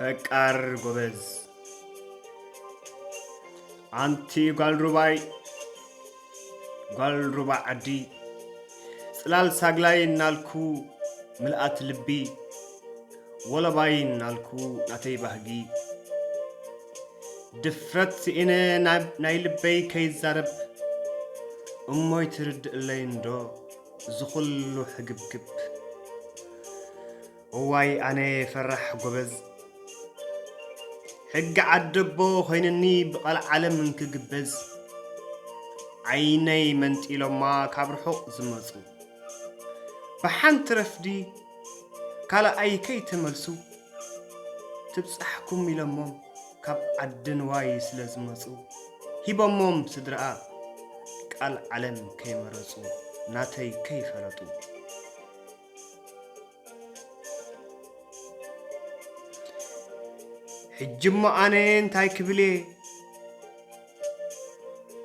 ፈቃር ጎበዝ አንቲ ጓልሩባይ ጓልሩባ ዓዲ ጽላል ሳግላይ እናልኩ ምልአት ልቢ ወለባይ እናልኩ ናተይ ባህጊ ድፍረት ኢነ ናይ ልበይ ከይዛረብ እሞይ ትርድእለይ እንዶ ዝኹሉ ሕግብግብ እዋይ ኣነ ፈራሕ ጎበዝ ሕጊ ዓደቦ ኾይንኒ ብቐል ዓለም እንክግበዝ ዓይነይ መንጢሎማ ካብ ርሑቕ ዝመፁ ብሓንቲ ረፍዲ ካልኣይ ከይተመልሱ ትብጻሕኩም ኢሎሞም ካብ ዓድንዋይ ስለ ዝመፁ ሂቦሞም ስድረኣ ቃል ዓለም ከይመረፁ ናተይ ከይፈለጡ ሕጅሞ ኣነ እንታይ ክብሌ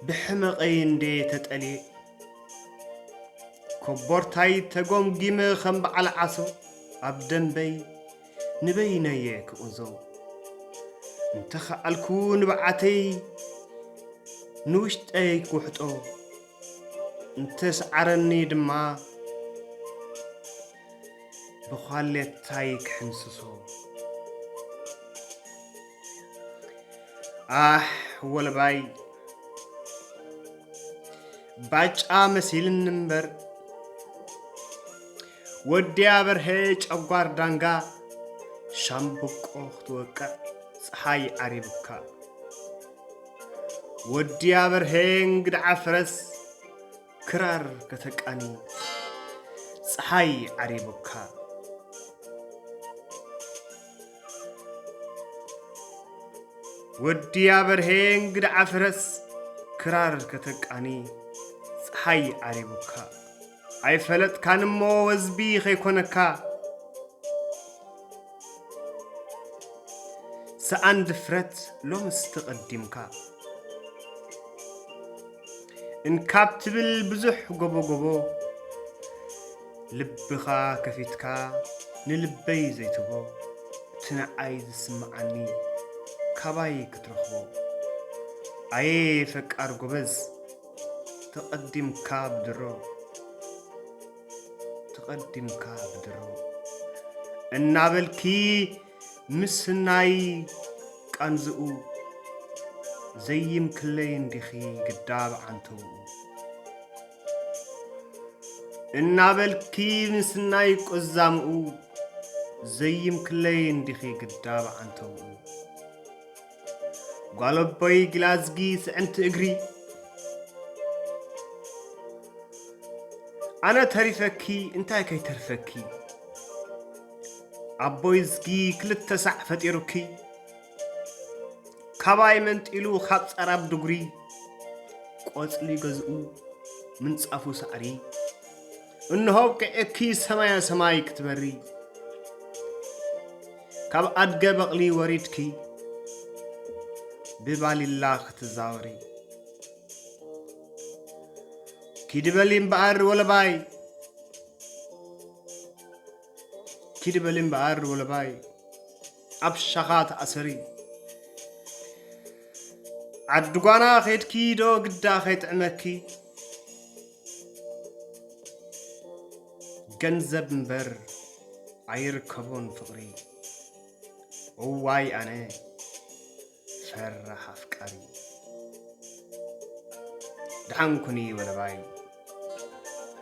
ብሕመቐይ እንዴ ተጠልየ ኮቦርታይ ተጎምጊመ ኸም በዓል ዓሶ ኣብ ደንበይ ንበይነየ ክቕዞ እንተኸኣልኩ ንበዓተይ ንውሽጠይ ክውሕጦ እንተሰዓረኒ ድማ ብዃሌታይ ክሕንስሶ ኣሕ ወለባይ ባጫ መሲልን እምበር ወዲያ በርሄ ጨጓር ዳንጋ ሻምብቆ ክትወቅዕ ፀሓይ ዓሪብካ ወዲያ በርሄ እንግድዓ ፈረስ ክራር ከተቃኒ ፀሓይ ዓሪብካ ወዲያ በርሄ እንግድዓ ፈረስ ክራር ከተቃኒ ፀሓይ ዓሪብካ ኣይፈለጥካን እሞ ወዝቢ ኸይኮነካ ሰኣን ድፍረት ሎምስ ተቐዲምካ እንካብ ትብል ብዙሕ ጎቦ ልብኻ ከፊትካ ንልበይ ዘይትቦ ትንዓይ ዝስምዓኒ ካባይ ክትረኽቦ ኣየ ፈቃር ጎበዝ ተቐዲምካ ብድሮ እናበልኪ ምስናይ ቃንዝኡ ዘይም ክለይ እንዲኺ ግዳብ ዓንተው እናበልኪ ምስናይ ቆዛምኡ ዘይም ክለይ እንዲኺ ግዳብ ዓንተው ጓለቦይ ግላዝጊ ስዕንቲ እግሪ ኣነ ተሪፈኪ እንታይ ከይተርፈኪ ኣቦይ ዝጊ ክልተ ሳዕ ፈጢሩኪ ካባይ መንጢሉ ካብ ጸራብ ድጉሪ ቆጽሊ ገዝኡ ምንጻፉ ሳዕሪ እንሆ ቀኤኪ ሰማያ ሰማይ ክትበሪ ካብ ኣድገ በቕሊ ወሪድኪ ብባሊላ ክትዛወሪ ኪድበል እምበኣር ወለባይ ኣብ ሻኻ ተኣሰሪ ዓድጓና ኸይድኪ ዶ ግዳ ኸይጥዕመኪ ገንዘብ እምበር ኣይርከቦን ፍቕሪ እዋይ ኣነ ፈራሕ ኣፍቃሪ ድሓንኩኒ ወለባይ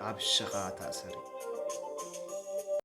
ኣብ ሻኻ ተኣሰሪ